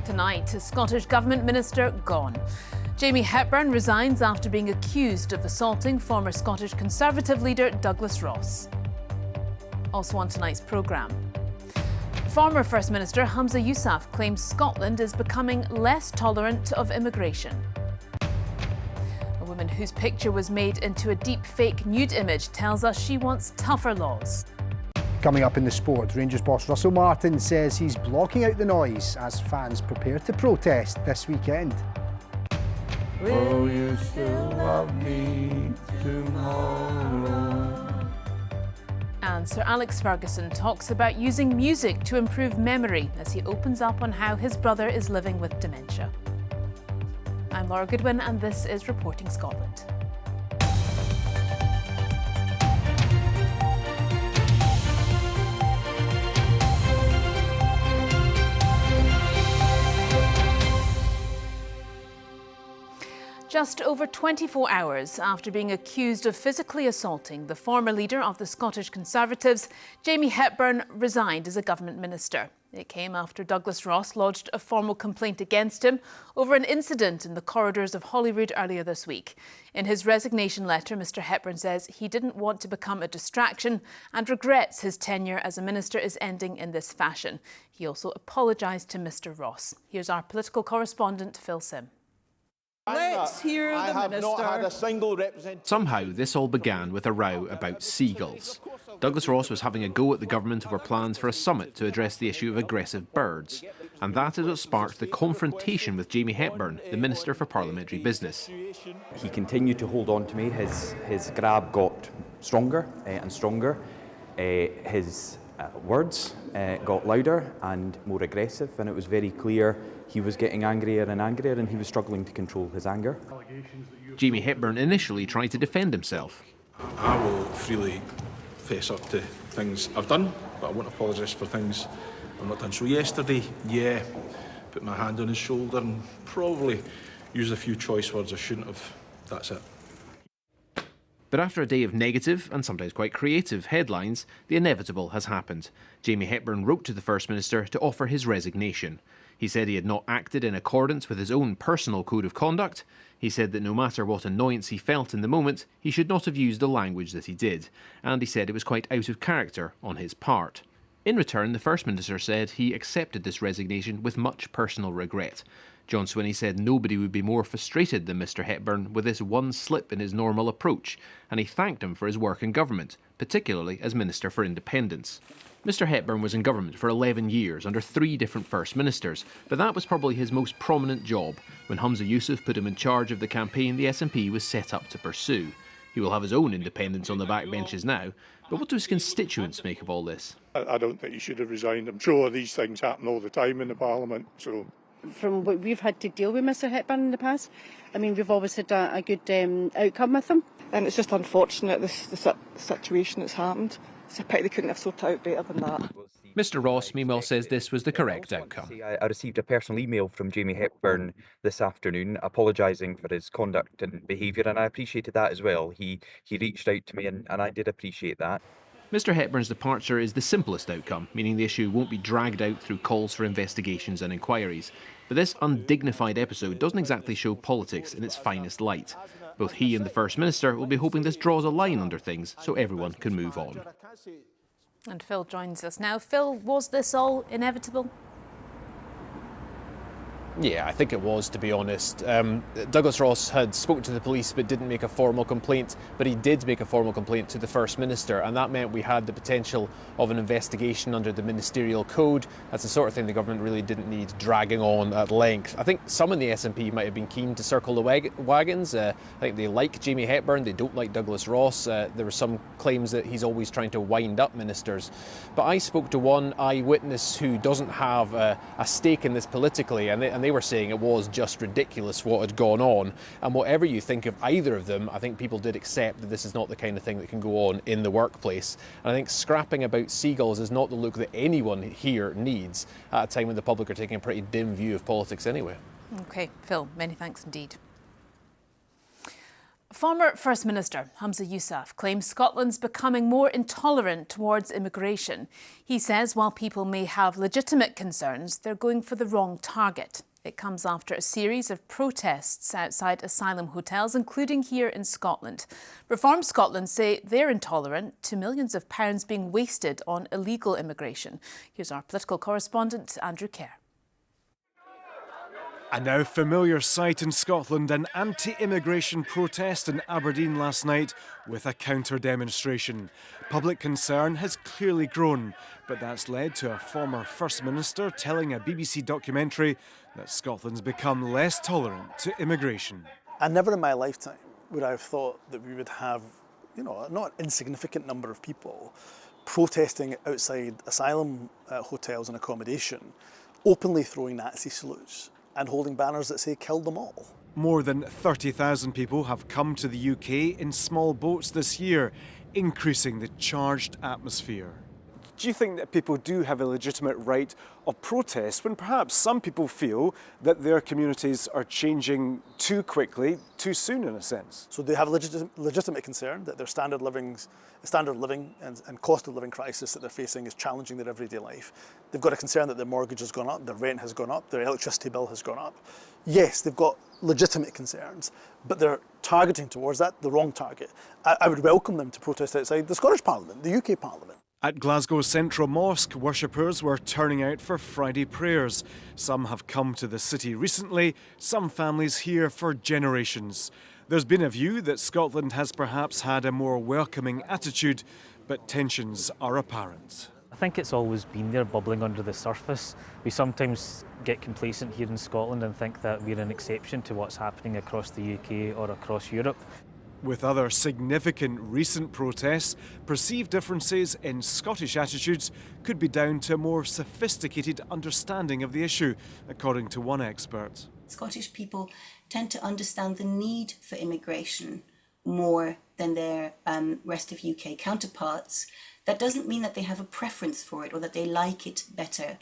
Tonight, a Scottish Government minister gone. Jamie Hepburn resigns after being accused of assaulting former Scottish Conservative leader Douglas Ross. Also on tonight's programme. Former First Minister Humza Yousaf claims Scotland is becoming less tolerant of immigration. A woman whose picture was made into a deepfake nude image tells us she wants tougher laws. Coming up in the sport, Rangers boss Russell Martin says he's blocking out the noise as fans prepare to protest this weekend. Will you still love me tomorrow? And Sir Alex Ferguson talks about using music to improve memory as he opens up on how his brother is living with dementia. I'm Laura Goodwin and this is Reporting Scotland. Just over 24 hours after being accused of physically assaulting the former leader of the Scottish Conservatives, Jamie Hepburn resigned as a government minister. It came after Douglas Ross lodged a formal complaint against him over an incident in the corridors of Holyrood earlier this week. In his resignation letter, Mr Hepburn says he didn't want to become a distraction and regrets his tenure as a minister is ending in this fashion. He also apologised to Mr Ross. Here's our political correspondent, Phil Sim. Let's hear the minister. Somehow this all began with a row about seagulls. Douglas Ross was having a go at the government over plans for a summit to address the issue of aggressive birds. And that is what sparked the confrontation with Jamie Hepburn, the Minister for Parliamentary Business. He continued to hold on to me. His grab got stronger and stronger. His words got louder and more aggressive, and it was very clear he was getting angrier and angrier and he was struggling to control his anger. Jamie Hepburn initially tried to defend himself. I will freely face up to things I've done, but I won't apologise for things I've not done. So yesterday, put my hand on his shoulder and probably used a few choice words I shouldn't have. That's it. But after a day of negative and sometimes quite creative headlines, the inevitable has happened. Jamie Hepburn wrote to the First Minister to offer his resignation. He said he had not acted in accordance with his own personal code of conduct. He said that no matter what annoyance he felt in the moment, he should not have used the language that he did. And he said it was quite out of character on his part. In return, the First Minister said he accepted this resignation with much personal regret. John Swinney said nobody would be more frustrated than Mr Hepburn with this one slip in his normal approach, and he thanked him for his work in government, particularly as Minister for Independence. Mr Hepburn was in government for 11 years under 3 different First Ministers, but that was probably his most prominent job. When Humza Yousaf put him in charge of the campaign the SNP was set up to pursue. He will have his own independence on the backbenches now, but what do his constituents make of all this? I don't think he should have resigned. I'm sure these things happen all the time in the Parliament, so... From what we've had to deal with Mr Hepburn in the past, I mean, we've always had a good outcome with him. And it's just unfortunate, the situation that's happened. It's a pity they couldn't have sorted out better than that. Mr Ross, meanwhile, says this was the correct outcome. I received a personal email from Jamie Hepburn this afternoon apologising for his conduct and behaviour, and I appreciated that as well. He reached out to me and I did appreciate that. Mr Hepburn's departure is the simplest outcome, meaning the issue won't be dragged out through calls for investigations and inquiries. But this undignified episode doesn't exactly show politics in its finest light. Both he and the First Minister will be hoping this draws a line under things so everyone can move on. And Phil joins us now. Phil, was this all inevitable? Yeah, I think it was, to be honest. Douglas Ross had spoken to the police but didn't make a formal complaint, but he did make a formal complaint to the First Minister, and that meant we had the potential of an investigation under the ministerial code. That's the sort of thing the government really didn't need dragging on at length. I think some in the SNP might have been keen to circle the wagons. I think they like Jamie Hepburn, they don't like Douglas Ross. There were some claims that he's always trying to wind up ministers. But I spoke to one eyewitness who doesn't have a stake in this politically, and they were saying it was just ridiculous what had gone on. And whatever you think of either of them, I think people did accept that this is not the kind of thing that can go on in the workplace. And I think scrapping about seagulls is not the look that anyone here needs at a time when the public are taking a pretty dim view of politics anyway. OK, Phil, many thanks indeed. Former First Minister Humza Yousaf claims Scotland's becoming more intolerant towards immigration. He says while people may have legitimate concerns, they're going for the wrong target. It comes after a series of protests outside asylum hotels, including here in Scotland. Reform Scotland say they're intolerant to millions of pounds being wasted on illegal immigration. Here's our political correspondent, Andrew Kerr. A now familiar sight in Scotland, an anti-immigration protest in Aberdeen last night with a counter-demonstration. Public concern has clearly grown, but that's led to a former First Minister telling a BBC documentary that Scotland's become less tolerant to immigration. And never in my lifetime would I have thought that we would have, a not insignificant number of people protesting outside asylum hotels and accommodation, openly throwing Nazi salutes and holding banners that say "kill them all." More than 30,000 people have come to the UK in small boats this year, increasing the charged atmosphere. Do you think that people do have a legitimate right of protest when perhaps some people feel that their communities are changing too quickly, too soon in a sense? So they have a legitimate concern that their standard of living and cost of living crisis that they're facing is challenging their everyday life. They've got a concern that their mortgage has gone up, their rent has gone up, their electricity bill has gone up. Yes, they've got legitimate concerns, but they're targeting towards that the wrong target. I would welcome them to protest outside the Scottish Parliament, the UK Parliament. At Glasgow's Central Mosque, worshippers were turning out for Friday prayers. Some have come to the city recently, some families here for generations. There's been a view that Scotland has perhaps had a more welcoming attitude, but tensions are apparent. I think it's always been there, bubbling under the surface. We sometimes get complacent here in Scotland and think that we're an exception to what's happening across the UK or across Europe. With other significant recent protests, perceived differences in Scottish attitudes could be down to a more sophisticated understanding of the issue, according to one expert. Scottish people tend to understand the need for immigration more than their rest of UK counterparts. That doesn't mean that they have a preference for it or that they like it better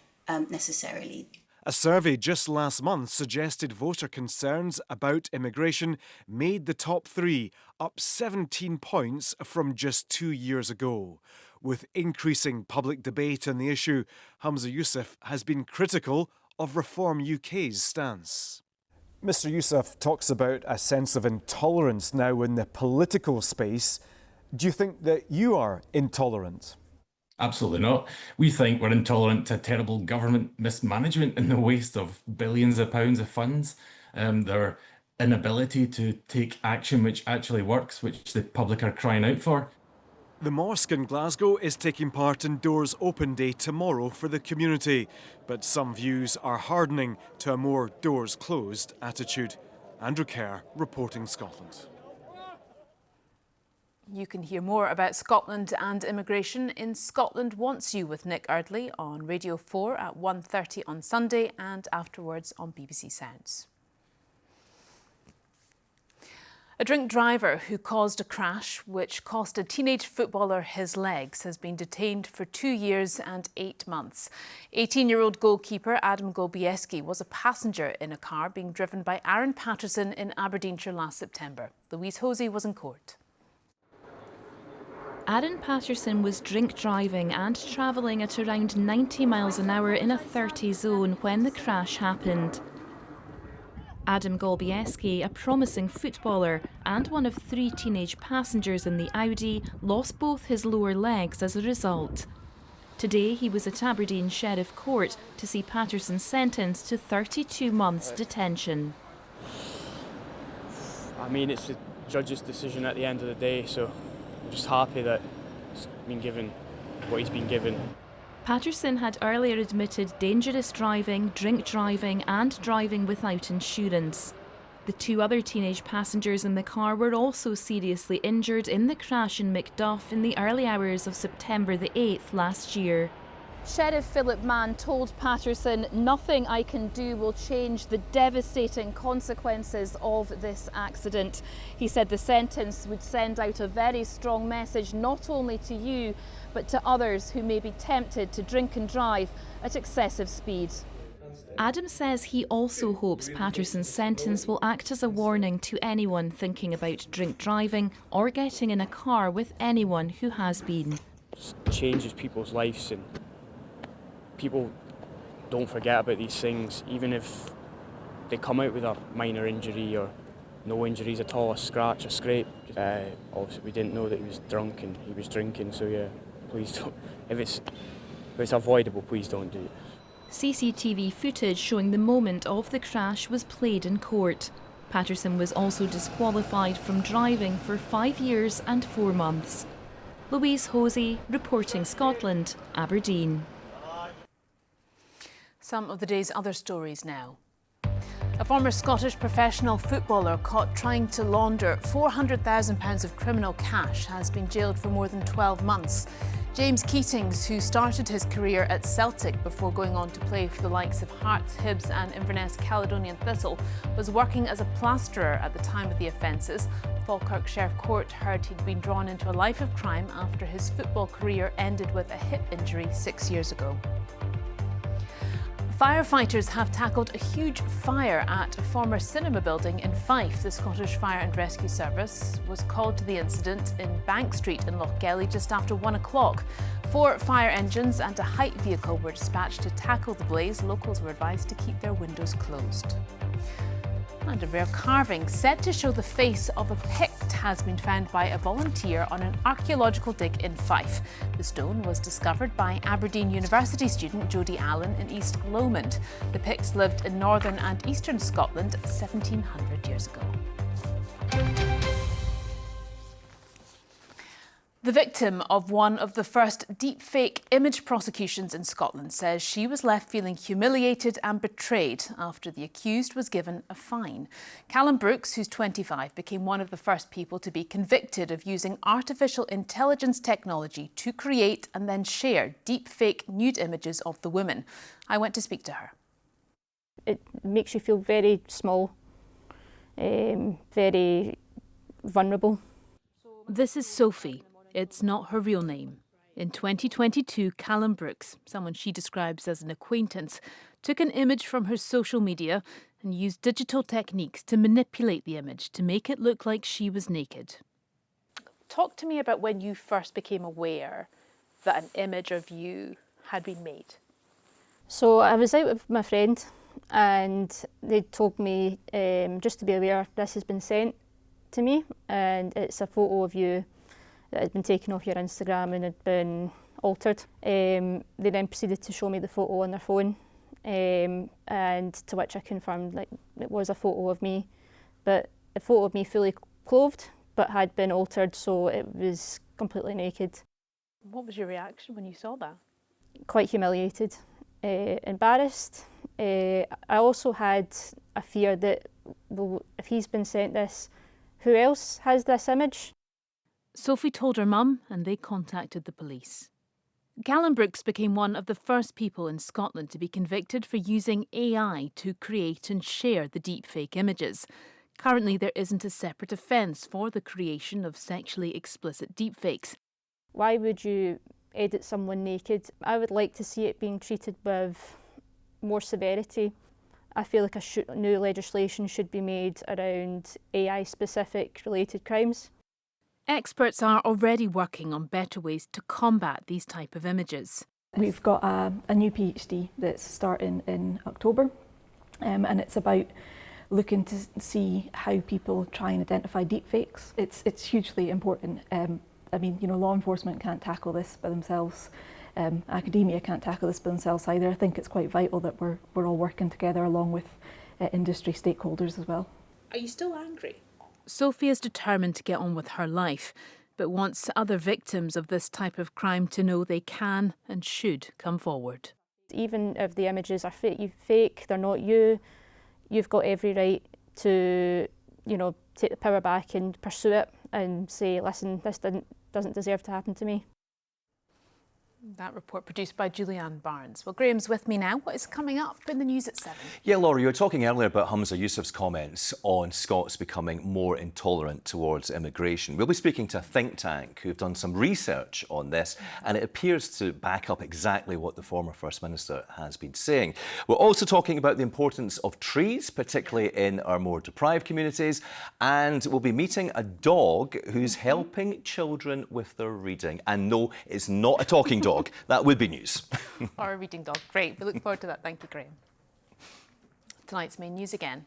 necessarily. A survey just last month suggested voter concerns about immigration made the top three, up 17 points from just 2 years ago. With increasing public debate on the issue, Humza Yousaf has been critical of Reform UK's stance. Mr Yousaf talks about a sense of intolerance now in the political space. Do you think that you are intolerant? Absolutely not. We think we're intolerant to terrible government mismanagement and the waste of billions of pounds of funds, their inability to take action which actually works, which the public are crying out for. The mosque in Glasgow is taking part in Doors Open Day tomorrow for the community, but some views are hardening to a more doors closed attitude. Andrew Kerr, reporting Scotland. You can hear more about Scotland and immigration in Scotland Wants You with Nick Ardley on Radio 4 at 1:30 on Sunday and afterwards on BBC Sounds. A drink driver who caused a crash which cost a teenage footballer his legs has been detained for 2 years and 8 months. 18-year-old goalkeeper Adam Golbieski was a passenger in a car being driven by Aaron Patterson in Aberdeenshire last September. Louise Hosey was in court. Aaron Patterson was drink driving and travelling at around 90 miles an hour in a 30 zone when the crash happened. Adam Golbieski, a promising footballer and one of 3 teenage passengers in the Audi, lost both his lower legs as a result. Today he was at Aberdeen Sheriff Court to see Patterson sentenced to 32 months detention. I mean, it's the judge's decision at the end of the day, so I'm just happy that he's been given what he's been given. Patterson had earlier admitted dangerous driving, drink driving and driving without insurance. The 2 other teenage passengers in the car were also seriously injured in the crash in Macduff in the early hours of September the 8th last year. Sheriff Philip Mann told Patterson, "Nothing I can do will change the devastating consequences of this accident." He said the sentence would send out a very strong message not only to you, but to others who may be tempted to drink and drive at excessive speed. Adam says he also hopes Patterson's sentence will act as a warning to anyone thinking about drink driving or getting in a car with anyone who has been. It changes people's lives, and people don't forget about these things, even if they come out with a minor injury or no injuries at all, a scratch, a scrape. Obviously we didn't know that he was drunk and he was drinking, so yeah, please don't. If it's avoidable, please don't do it. CCTV footage showing the moment of the crash was played in court. Patterson was also disqualified from driving for 5 years and 4 months. Louise Hosey, reporting Scotland, Aberdeen. Some of the day's other stories now. A former Scottish professional footballer caught trying to launder £400,000 of criminal cash has been jailed for more than 12 months. James Keatings, who started his career at Celtic before going on to play for the likes of Hearts, Hibs and Inverness Caledonian Thistle, was working as a plasterer at the time of the offences. Falkirk Sheriff Court heard he'd been drawn into a life of crime after his football career ended with a hip injury 6 years ago. Firefighters have tackled a huge fire at a former cinema building in Fife. The Scottish Fire and Rescue Service was called to the incident in Bank Street in Lochgelly just after 1 o'clock. 4 fire engines and a height vehicle were dispatched to tackle the blaze. Locals were advised to keep their windows closed. And a rare carving said to show the face of a Pict has been found by a volunteer on an archaeological dig in Fife. The stone was discovered by Aberdeen University student Jodie Allen in East Lomond. The Picts lived in northern and eastern Scotland 1700 years ago. The victim of one of the first deepfake image prosecutions in Scotland says she was left feeling humiliated and betrayed after the accused was given a fine. Callum Brooks, who's 25, became one of the first people to be convicted of using artificial intelligence technology to create and then share deepfake nude images of the women. I went to speak to her. It makes you feel very small, very vulnerable. This is Sophie. It's not her real name. In 2022, Callum Brooks, someone she describes as an acquaintance, took an image from her social media and used digital techniques to manipulate the image to make it look like she was naked. Talk to me about when you first became aware that an image of you had been made. So I was out with my friend and they told me just to be aware this has been sent to me, and it's a photo of you that had been taken off your Instagram and had been altered. They then proceeded to show me the photo on their phone, and to which I confirmed like it was a photo of me, but a photo of me fully clothed but had been altered, so it was completely naked. What was your reaction when you saw that? Quite humiliated, embarrassed. I also had a fear that, well, if he's been sent this, who else has this image? Sophie told her mum and they contacted the police. Callum Brooks became one of the first people in Scotland to be convicted for using AI to create and share the deepfake images. Currently, there isn't a separate offence for the creation of sexually explicit deepfakes. Why would you edit someone naked? I would like to see it being treated with more severity. I feel like a new legislation should be made around AI-specific related crimes. Experts are already working on better ways to combat these type of images. We've got a new PhD that's starting in October, and it's about looking to see how people try and identify deepfakes. It's hugely important. I mean, you know, law enforcement can't tackle this by themselves. Academia can't tackle this by themselves either. I think it's quite vital that we're all working together along with industry stakeholders as well. Are you still angry? Sophie is determined to get on with her life, but wants other victims of this type of crime to know they can and should come forward. Even if the images are fake, they're not you, you've got every right to, you know, take the power back and pursue it and say, listen, this doesn't deserve to happen to me. That report produced by Julianne Barnes. Well, Graham's with me now. What is coming up in the news at 7? Yeah, Laura, you were talking earlier about Humza Yousaf's comments on Scots becoming more intolerant towards immigration. We'll be speaking to a think tank who've done some research on this, and it appears to back up exactly what the former First Minister has been saying. We're also talking about the importance of trees, particularly in our more deprived communities, and we'll be meeting a dog who's helping children with their reading. And no, it's not a talking dog. That would be news. Or a reading dog. Great. We look forward to that. Thank you, Graham. Tonight's main news again.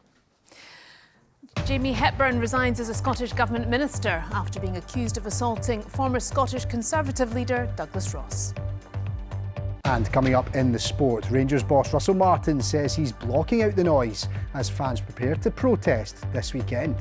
Jamie Hepburn resigns as a Scottish Government minister after being accused of assaulting former Scottish Conservative leader Douglas Ross. And coming up in the sport, Rangers boss Russell Martin says he's blocking out the noise as fans prepare to protest this weekend.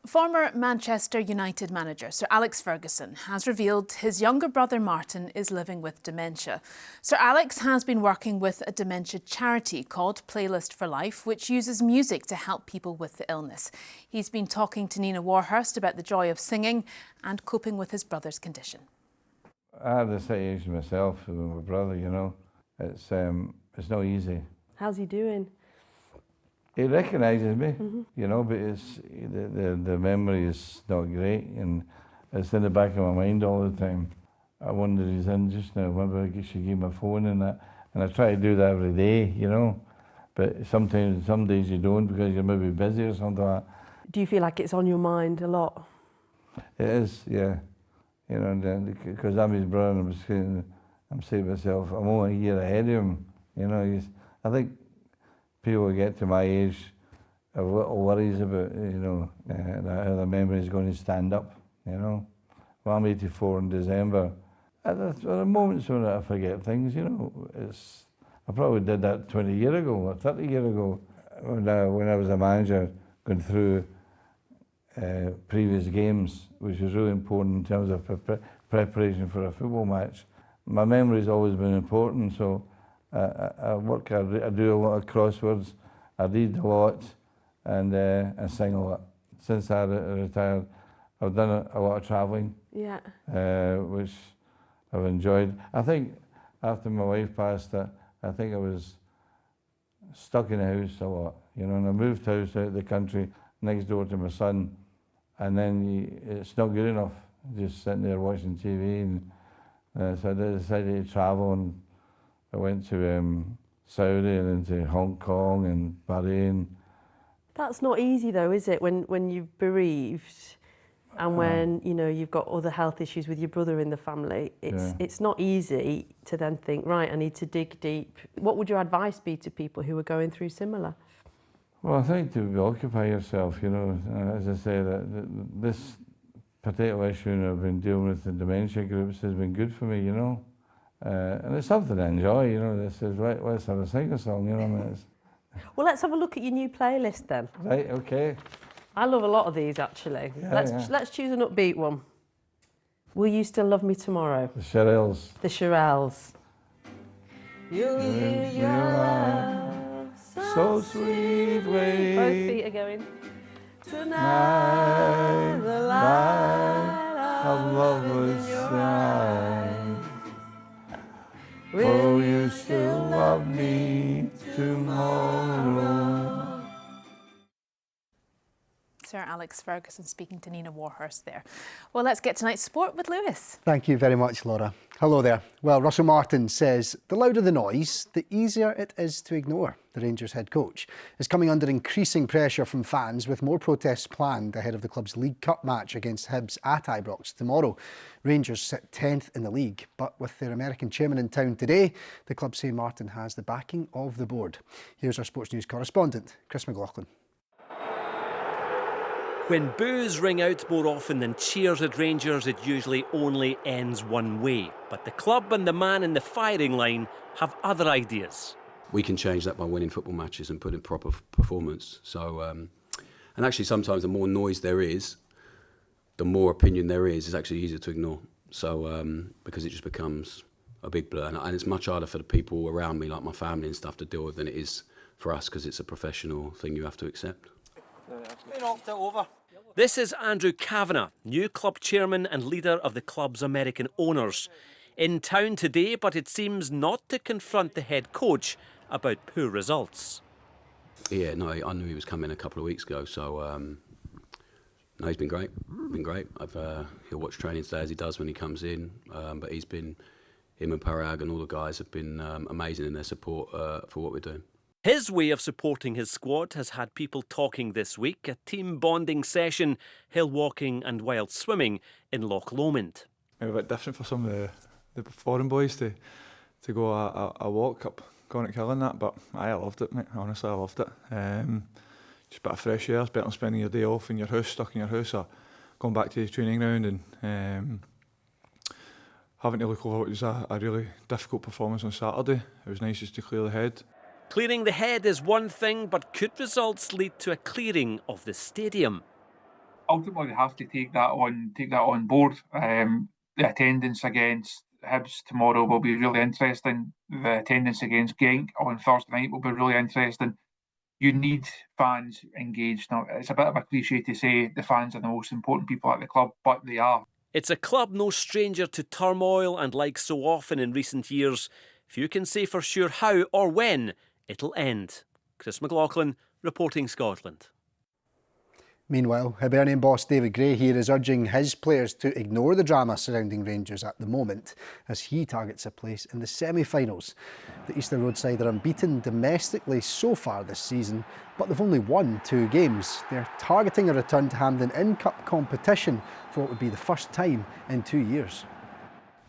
Former Manchester United manager Sir Alex Ferguson has revealed his younger brother Martin is living with dementia. Sir Alex has been working with a dementia charity called Playlist for Life, which uses music to help people with the illness. He's been talking to Nina Warhurst about the joy of singing and coping with his brother's condition. I had the situation myself with my brother, you know. It's not easy. How's he doing? He recognises me, you know, but it's the memory is not great, and it's in the back of my mind all the time. I wonder if he's in just now. Maybe I should give him a phone and that, and I try to do that every day, you know. But sometimes, some days you don't because you're maybe busy or something like that. Do you feel like it's on your mind a lot? It is, yeah. You know, because I'm his brother, and I'm saying to myself, I'm only a year ahead of him. You know, I think people who get to my age have little worries about, you know, how their memory is going to stand up, you know. Well, I'm 84 in December. There are moments when I forget things, you know. I probably did that 20 years ago or 30 years ago when I was a manager going through previous games, which was really important in terms of preparation for a football match. My memory's always been important, so I work hard. I do a lot of crosswords, I read a lot, and I sing a lot. Since I retired, I've done a lot of travelling, yeah, which I've enjoyed. I think after my wife passed, I think I was stuck in the house a lot, you know, and I moved house out of the country next door to my son, and then it's not good enough, just sitting there watching TV, and so I decided to travel, and I went to Saudi and then to Hong Kong and Bahrain. That's not easy though, is it, when you've bereaved and when, you know, you've got other health issues with your brother in the family? It's not easy to then think, right, I need to dig deep. What would your advice be to people who are going through similar? Well, I think to occupy yourself, you know, as I say, this particular issue I've been dealing with the dementia groups has been good for me, you know. And it's something I enjoy, you know. This is let's have a sing-a-song, you know. Well, let's have a look at your new playlist then. Right, okay. I love a lot of these actually. Yeah, let's choose an upbeat one. Will You Still Love Me Tomorrow? The Shirelles. The Shirelles. You'll hear your love so sweet way. Both feet are going. Tonight, the light of love will shine. Will you still love me tomorrow? Sir Alex Ferguson speaking to Nina Warhurst there. Well, let's get tonight's sport with Lewis. Thank you very much, Laura. Hello there. Well, Russell Martin says the louder the noise, the easier it is to ignore. The Rangers head coach is coming under increasing pressure from fans, with more protests planned ahead of the club's League Cup match against Hibs at Ibrox tomorrow. Rangers sit 10th in the league, but with their American chairman in town today, the club say Martin has the backing of the board. Here's our sports news correspondent, Chris McLaughlin. When boos ring out more often than cheers at Rangers, it usually only ends one way. But the club and the man in the firing line have other ideas. We can change that by winning football matches and putting proper performance. So, and actually sometimes the more noise there is, the more opinion there is, it's actually easier to ignore. So, because it just becomes a big blur. And it's much harder for the people around me, like my family and stuff, to deal with than it is for us, because it's a professional thing you have to accept. They knocked it over. This is Andrew Kavanagh, new club chairman and leader of the club's American owners. In town today, but it seems not to confront the head coach about poor results. Yeah, no, I knew he was coming a couple of weeks ago, so no, he's been great. He'll watch training today as he does when he comes in, but him and Parag and all the guys have been amazing in their support for what we're doing. His way of supporting his squad has had people talking this week, a team bonding session, hill walking and wild swimming in Loch Lomond. Maybe a bit different for some of the foreign boys to go a walk up Gonick and that, but I loved it, mate. Honestly, I loved it. Just a bit of fresh air, it's better than spending your day off in your house, stuck in your house, or going back to the training ground and having to look over what was a really difficult performance on Saturday. It was nice just to clear the head. Clearing the head is one thing, but could results lead to a clearing of the stadium? Ultimately, they have to take that on board. The attendance against Hibs tomorrow will be really interesting. The attendance against Genk on Thursday night will be really interesting. You need fans engaged. Now, it's a bit of a cliche to say the fans are the most important people at the club, but they are. It's a club no stranger to turmoil, and like so often in recent years, few can say for sure how or when it'll end. Chris McLaughlin, reporting Scotland. Meanwhile, Hibernian boss David Gray here is urging his players to ignore the drama surrounding Rangers at the moment as he targets a place in the semi-finals. The Easter Road side are unbeaten domestically so far this season, but they've only won 2 games. They're targeting a return to Hampden in cup competition for what would be the first time in 2 years.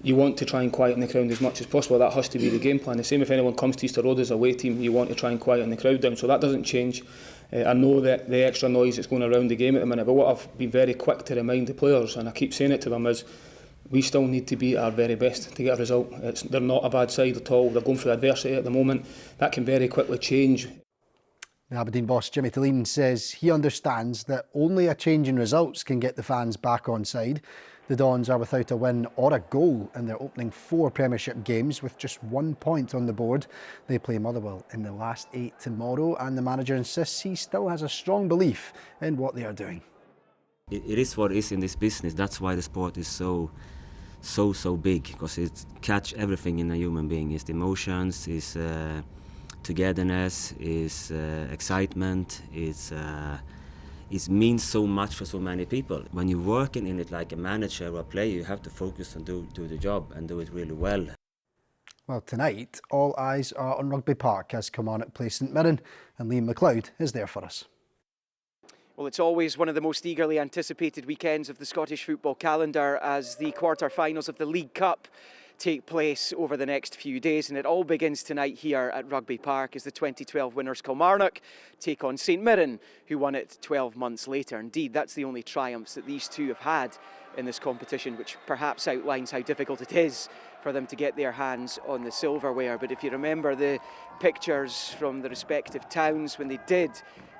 You want to try and quieten the crowd as much as possible. That has to be the game plan. The same if anyone comes to Easter Road as a away team, you want to try and quieten the crowd down. So that doesn't change. I know that the extra noise that's going around the game at the minute, but what I've been very quick to remind the players, and I keep saying it to them, is we still need to be our very best to get a result. They're not a bad side at all. They're going through adversity at the moment. That can very quickly change. The Aberdeen boss Jimmy Tilleen says he understands that only a change in results can get the fans back on side. The Dons are without a win or a goal in their opening 4 Premiership games with just 1 point on the board. They play Motherwell in the last 8 tomorrow, and the manager insists he still has a strong belief in what they are doing. It is what it is in this business. That's why the sport is so big, because it catch everything in a human being. It's the emotions, it's togetherness, it's excitement, it means so much for so many people. When you're working in it like a manager or a player, you have to focus and do the job and do it really well. Well, tonight, all eyes are on Rugby Park as Kilmarnock play St Mirren, and Liam McLeod is there for us. Well, it's always one of the most eagerly anticipated weekends of the Scottish football calendar as the quarter-finals of the League Cup take place over the next few days, and it all begins tonight here at Rugby Park as the 2012 winners Kilmarnock take on St Mirren, who won it 12 months later. Indeed, that's the only triumphs that these two have had in this competition, which perhaps outlines how difficult it is for them to get their hands on the silverware. But if you remember the pictures from the respective towns when they did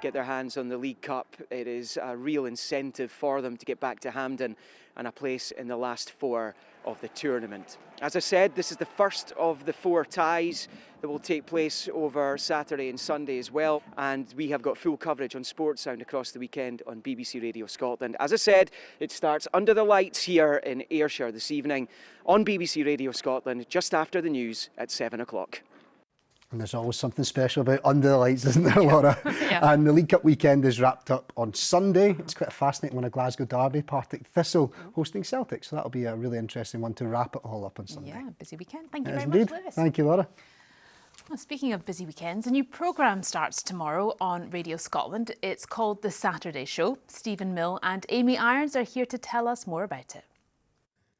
get their hands on the League Cup, it is a real incentive for them to get back to Hampden and a place in the last 4 of the tournament. As I said, this is the first of the 4 ties that will take place over Saturday and Sunday as well, and we have got full coverage on Sports Sound across the weekend on BBC Radio Scotland. As I said, it starts under the lights here in Ayrshire this evening on BBC Radio Scotland just after the news at 7 o'clock. And there's always something special about Under the Lights, isn't there, Laura? Yeah. And the League Cup weekend is wrapped up on Sunday. It's quite a fascinating one, a Glasgow derby, Partick Thistle hosting Celtic. So that'll be a really interesting one to wrap it all up on Sunday. Yeah, busy weekend. Thank you Yes, very indeed. much, Lewis. Thank you, Laura. Well, speaking of busy weekends, a new programme starts tomorrow on Radio Scotland. It's called The Saturday Show. Stephen Mill and Amy Irons are here to tell us more about it.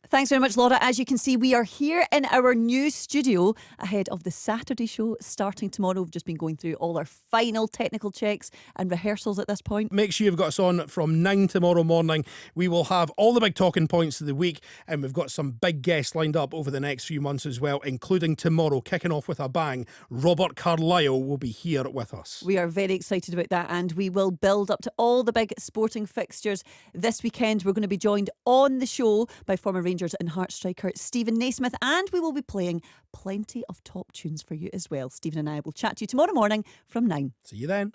Thanks very much, Laura. As you can see, we are here in our new studio ahead of the Saturday show starting tomorrow. We've just been going through all our final technical checks and rehearsals at this point. Make sure you've got us on from 9 tomorrow morning. We will have all the big talking points of the week, and we've got some big guests lined up over the next few months as well, including tomorrow, kicking off with a bang. Robert Carlyle will be here with us. We are very excited about that, and we will build up to all the big sporting fixtures this weekend. We're going to be joined on the show by former Rangers and Hearts striker Stephen Naismith, and we will be playing plenty of top tunes for you as well. Stephen and I will chat to you tomorrow morning from 9. See you then.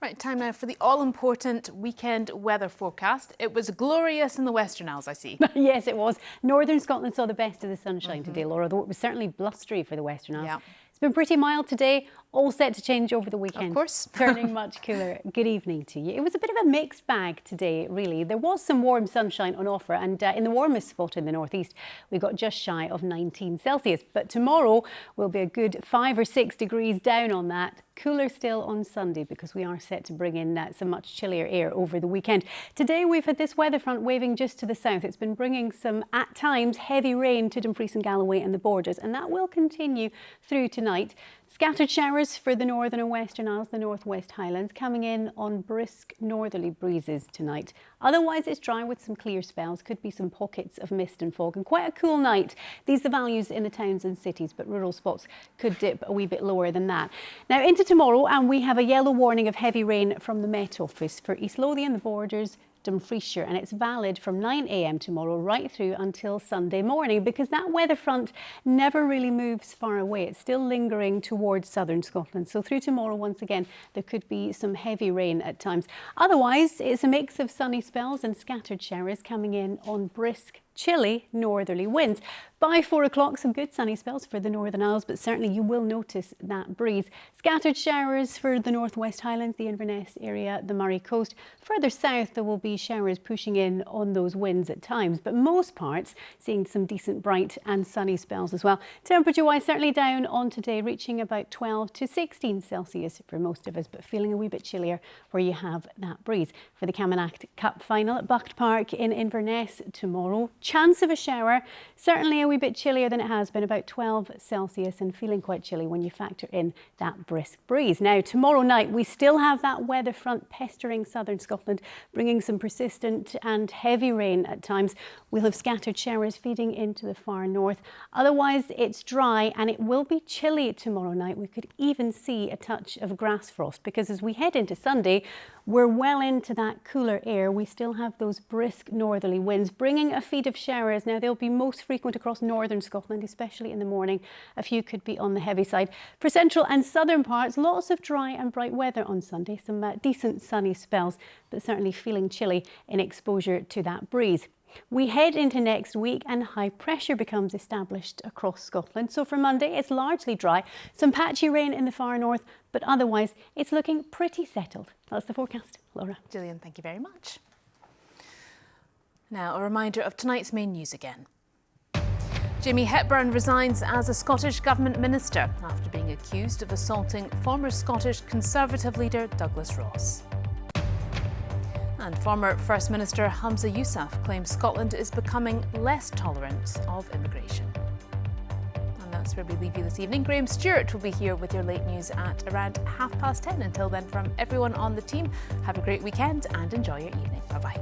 Right, time now for the all-important weekend weather forecast. It was glorious in the Western Isles, I see. Yes, it was. Northern Scotland saw the best of the sunshine today, Laura, though it was certainly blustery for the Western Isles. Yeah. It's been pretty mild today, all set to change over the weekend. Of course. Turning much cooler. Good evening to you. It was a bit of a mixed bag today, really. There was some warm sunshine on offer, and in the warmest spot in the northeast, we got just shy of 19 Celsius. But tomorrow will be a good 5 or 6 degrees down on that. Cooler still on Sunday because we are set to bring in some much chillier air over the weekend. Today we've had this weather front waving just to the south. It's been bringing some, at times, heavy rain to Dumfries and Galloway and the borders, and that will continue through tonight. Scattered showers for the Northern and Western Isles, the Northwest Highlands, coming in on brisk northerly breezes tonight. Otherwise it's dry with some clear spells. Could be some pockets of mist and fog and quite a cool night. These are the values in the towns and cities, but rural spots could dip a wee bit lower than that. Now into tomorrow, and we have a yellow warning of heavy rain from the Met Office for East Lothian, the borders, Dumfriesshire, and it's valid from 9 a.m. tomorrow right through until Sunday morning, because that weather front never really moves far away. It's still lingering towards southern Scotland. So through tomorrow, once again, there could be some heavy rain at times. Otherwise, it's a mix of sunny spells and scattered showers coming in on brisk, chilly northerly winds. By 4 o'clock, some good sunny spells for the Northern Isles, but certainly you will notice that breeze. Scattered showers for the Northwest Highlands, the Inverness area, the Murray Coast. Further south, there will be showers pushing in on those winds at times, but most parts seeing some decent bright and sunny spells as well. Temperature-wise, certainly down on today, reaching about 12 to 16 Celsius for most of us, but feeling a wee bit chillier where you have that breeze. For the Camanachd Cup final at Bucht Park in Inverness tomorrow, chance of a shower, certainly a wee bit chillier than it has been, about 12 Celsius, and feeling quite chilly when you factor in that brisk breeze. Now, tomorrow night, we still have that weather front pestering southern Scotland, bringing some persistent and heavy rain at times. We'll have scattered showers feeding into the far north. Otherwise, it's dry and it will be chilly tomorrow night. We could even see a touch of grass frost, because as we head into Sunday, we're well into that cooler air. We still have those brisk northerly winds bringing a feed of showers. Now, they'll be most frequent across northern Scotland, especially in the morning. A few could be on the heavy side. For central and southern parts, lots of dry and bright weather on Sunday. Some decent sunny spells, but certainly feeling chilly in exposure to that breeze. We head into next week and high pressure becomes established across Scotland. So for Monday, it's largely dry. Some patchy rain in the far north, but otherwise it's looking pretty settled. That's the forecast. Laura. Gillian, thank you very much. Now, a reminder of tonight's main news again. Jamie Hepburn resigns as a Scottish Government Minister after being accused of assaulting former Scottish Conservative leader Douglas Ross. And former First Minister Humza Yousaf claims Scotland is becoming less tolerant of immigration. And that's where we leave you this evening. Graham Stewart will be here with your late news at around 10:30. Until then, from everyone on the team, have a great weekend and enjoy your evening. Bye-bye.